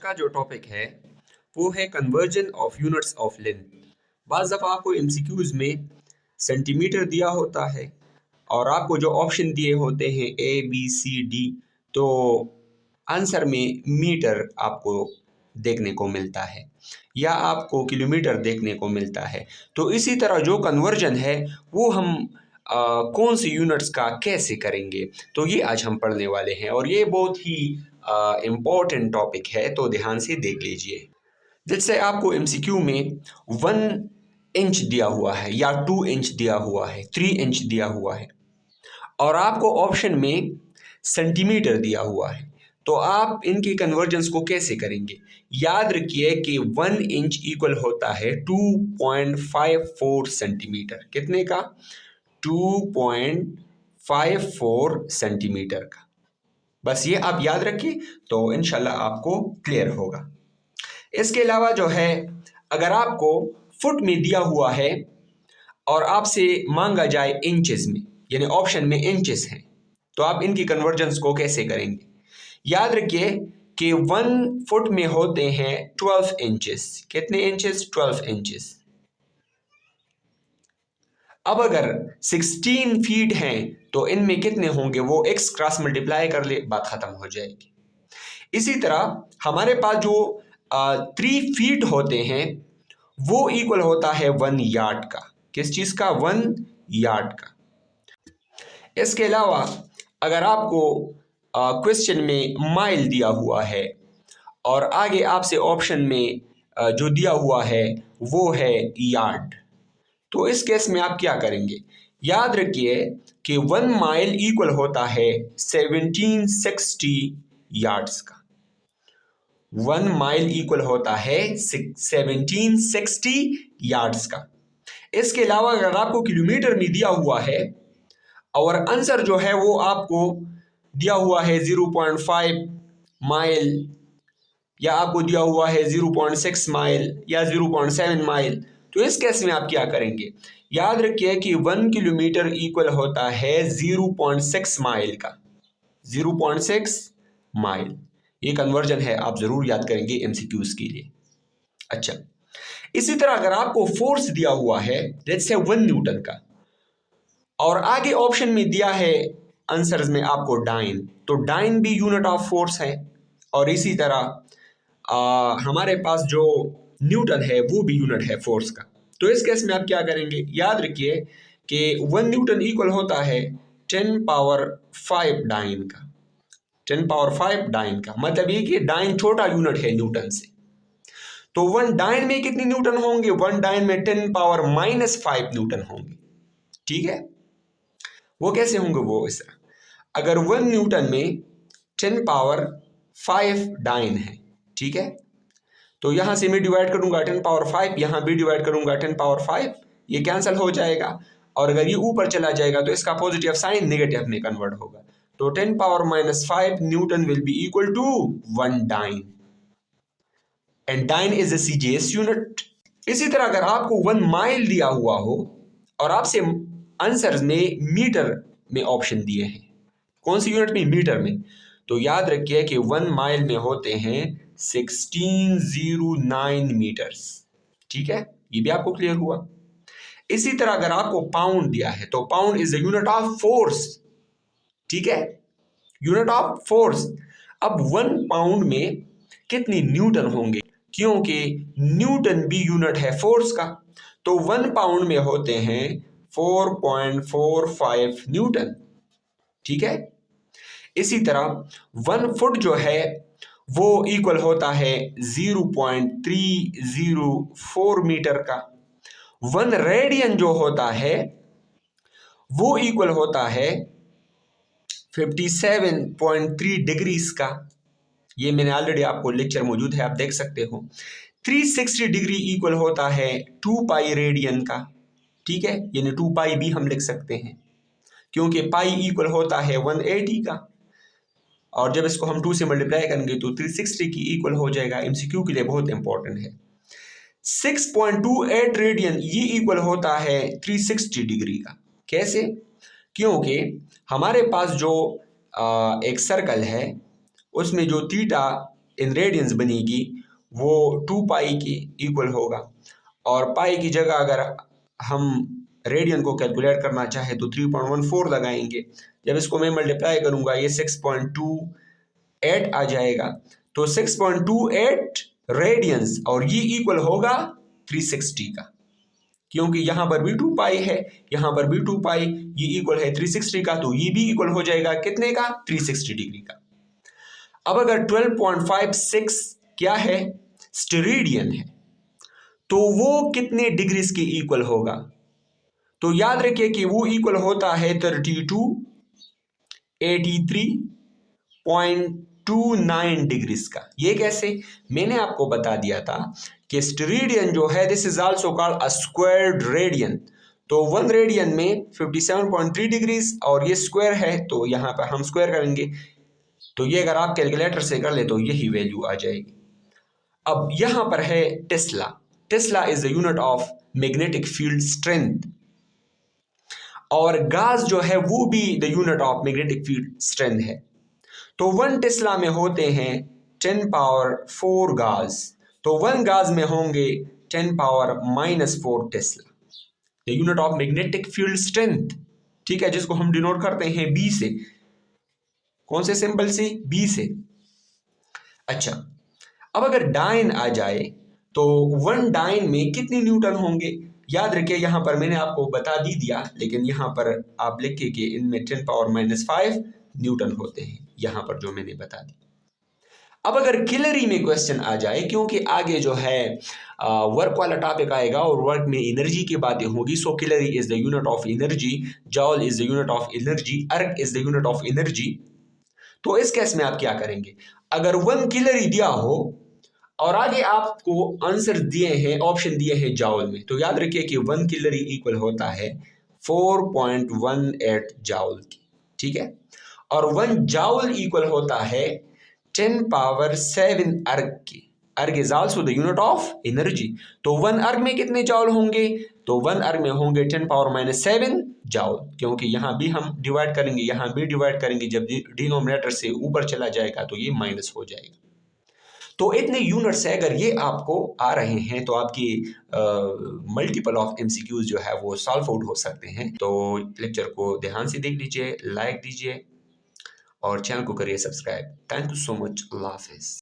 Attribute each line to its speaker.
Speaker 1: का जो टॉपिक है वो है conversion of units of length. बाज़ दफ़ा आपको एमसीक्यूज़ में सेंटीमीटर दिया होता है और आपको जो ऑप्शन दिए होते हैं ए बी सी डी, तो आंसर में मीटर आपको देखने को मिलता है या आपको किलोमीटर देखने को मिलता है। तो इसी तरह जो कन्वर्जन है वो हम कौन सी यूनिट्स का कैसे करेंगे, तो ये आज हम पढ़ने वाले हैं और ये बहुत ही इम्पोर्टेंट टॉपिक है, तो ध्यान से देख लीजिए। जैसे आपको एमसीक्यू में 1 इंच दिया हुआ है या 2 इंच दिया हुआ है, 3 इंच दिया हुआ है और आपको ऑप्शन में सेंटीमीटर दिया हुआ है, तो आप इनकी कन्वर्जेंस को कैसे करेंगे। याद रखिए कि 1 इंच इक्वल होता है 2.54 सेंटीमीटर। कितने का? 2.54 सेंटीमीटर का। बस ये आप याद रखिए तो इंशाल्लाह आपको क्लियर होगा। इसके अलावा जो है, अगर आपको फुट में दिया हुआ है और आपसे मांगा जाए इंचेस में, यानी ऑप्शन में इंचेस हैं, तो आप इनकी कन्वर्जेंस को कैसे करेंगे। याद रखिए कि 1 फुट में होते हैं 12 इंचेस। कितने इंचेस? 12 इंचेस। अब अगर 16 फीट हैं तो इनमें कितने होंगे, वो x क्रॉस मल्टीप्लाई कर ले, बात खत्म हो जाएगी। इसी तरह हमारे पास जो 3 फीट होते हैं वो इक्वल होता है 1 यार्ड का। किस चीज़ का? 1 यार्ड का। इसके अलावा अगर आपको क्वेश्चन में माइल दिया हुआ है और आगे आपसे ऑप्शन में जो दिया हुआ है वो है यार्ड, तो इस केस में आप क्या करेंगे। याद रखिए कि 1 माइल इक्वल होता है 1760 यार्ड्स का। 1 माइल इक्वल होता है 1760 यार्ड्स का। इसके अलावा अगर आपको किलोमीटर में दिया हुआ है और आंसर जो है वो आपको दिया हुआ है 0.5 माइल या आपको दिया हुआ है 0.6 माइल या 0.7 माइल, तो इस केस में आप क्या करेंगे। याद रखिए कि 1 किलोमीटर इक्वल होता है 0.6 माइल का। 0.6 माइल, ये कन्वर्जन है, आप जरूर याद करेंगे एमसीक्यूज के लिए। अच्छा, इसी तरह अगर आपको फोर्स दिया हुआ है जैसे 1 न्यूटन का और आगे ऑप्शन में दिया है आंसर्स में आपको डाइन, तो डाइन भी यूनिट ऑफ फोर्स है और इसी तरह हमारे पास जो न्यूटन है वो भी यूनिट है फोर्स का। तो इस केस में आप क्या करेंगे। याद रखिए कि 1 न्यूटन इक्वल होता है 10 पावर 5 डाइन का। 10 पावर 5 डाइन का मतलब ये कि डाइन छोटा यूनिट है न्यूटन से। तो 1 डाइन में कितनी न्यूटन होंगे? 1 डाइन में 10 पावर -5 न्यूटन होंगे। ठीक है, वो कैसे होंगे? वो इस तरह, अगर 1 न्यूटन में 10 पावर 5 डाइन है, ठीक है, तो यहां से मैं डिवाइड करूंगा 10 पावर 5, यहां भी डिवाइड करूंगा 10 पावर 5, ये कैंसिल हो जाएगा और अगर ये ऊपर चला जाएगा तो इसका पॉजिटिव साइन नेगेटिव में कन्वर्ट होगा। तो 10 power -5 newton will be equal to 1 dyne and dyne is a CGS unit. इसी तरह अगर आपको 1 माइल दिया हुआ हो और आपसे आंसर में मीटर में ऑप्शन दिए हैं, कौन सी यूनिट में? मीटर में। तो याद रखिए कि 1 माइल में होते हैं 1609 मीटर्स। ठीक है, ये भी आपको क्लियर हुआ। इसी तरह अगर आपको पाउंड दिया है तो pound is the unit of force. ठीक है, यूनिट ऑफ फोर्स। अब 1 पाउंड में कितनी न्यूटन होंगे, क्योंकि न्यूटन भी यूनिट है फोर्स का, तो 1 पाउंड में होते हैं 4.45 न्यूटन। ठीक है, इसी तरह 1 फुट जो है वो इक्वल होता है 0.304 मीटर का। 1 रेडियन जो होता है वो इक्वल होता है 57.3 डिग्रीज का। ये मैंने ऑलरेडी आपको लेक्चर मौजूद है, आप देख सकते हो। 360 डिग्री इक्वल होता है 2 पाई रेडियन का। ठीक है, यानी 2 पाई भी हम लिख सकते हैं क्योंकि पाई इक्वल होता है 180 का और जब इसको हम 2 से मल्टीप्लाई करेंगे तो 360 की इक्वल हो जाएगा। एमसीक्यू के लिए बहुत इंपॉर्टेंट है। 6.28 रेडियन ये इक्वल होता है 360 डिग्री का। कैसे? क्योंकि हमारे पास जो एक सर्कल है उसमें जो थीटा इन रेडियंस बनेगी वो 2 पाई के इक्वल होगा, और पाई की जगह अगर हम रेडियन को कैलकुलेट करना चाहे तो 3.14 लगाएंगे। जब इसको मैं मल्टीप्लाई करूंगा ये 6.28 आ जाएगा। तो 6.28 रेडियंस और ये इक्वल होगा 360 का, क्योंकि यहां पर भी 2 पाई है, यहां पर भी 2 पाई, ये इक्वल है 360 का, तो ये भी इक्वल हो जाएगा कितने का? 360 डिग्री का। अब अगर 12.56 क्या है? स्टेरेडियन है, तो वो कितने डिग्रीज के इक्वल होगा? तो याद रखिए कि वो इक्वल होता है 3283.29 डिग्रीज का। ये कैसे? मैंने आपको बता दिया था कि स्टेरेडियन जो है this is also called a squared radian. तो 1 रेडियन में 57.3 डिग्रीज और ये स्क्वायर है, तो यहाँ पर हम स्क्वायर करेंगे, तो ये अगर आप कैलकुलेटर से कर ले तो यही वैल्यू आ जाएगी। अब यहां पर है Tesla. Tesla is the unit of magnetic field strength, और गाज जो है वो भी the unit of magnetic field strength है। तो 1 टेस्ला में होते हैं 10 पावर 4 गाज, तो 1 गाज में होंगे 10 power -4 Tesla, the unit of magnetic field strength. ठीक है, जिसको हम डिनोट करते हैं बी से। कौन से सिंबल से? बी से। अच्छा, अब अगर डाइन आ जाए तो 1 डाइन में कितने न्यूटन होंगे? याद रखिए यहां पर मैंने आपको बता दी दिया, लेकिन यहां पर आप लिखिए कि इनमें 10 पावर -5 न्यूटन होते हैं, यहां पर जो मैंने बता दी। अब अगर किलरी में क्वेश्चन आ जाए, क्योंकि आगे जो है वर्क वाला टॉपिक आएगा और वर्क में एनर्जी की बातें होगी, so calorie is the unit of energy, joule is the unit of energy, erg is the unit of energy. तो इस केस में आप क्या करेंगे? अगर 1 किलरी दिया हो और आगे आपको आंसर दिए हैं, ऑप्शन दिए हैं जाउल में, तो याद रखिए कि 1 किलरी इक्वल होता है 4.18 जाउल की। ठीक है, और 1 जाउल इक्वल होता है 10 पावर 7 अर्ग की। अर्ग is also the unit of energy. तो 1 अर्ग में कितने जाउल होंगे? तो 1 अर्ग में होंगे 10 पावर -7 जाउल, क्योंकि यहां भी हम डिवाइड करेंगे, यहां भी डिवाइड करेंगे, जब डिनोमिनेटर से ऊपर चला जाएगा तो ये माइनस हो जाएगा। तो इतने यूनिट्स है, अगर ये आपको आ रहे हैं तो आपकी मल्टीपल ऑफ एमसीक्यूज जो है वो सॉल्व आउट हो सकते हैं। तो लेक्चर को ध्यान से देख लीजिए, लाइक दीजिए और चैनल को करिए subscribe. Thank you so much. Allah Hafiz.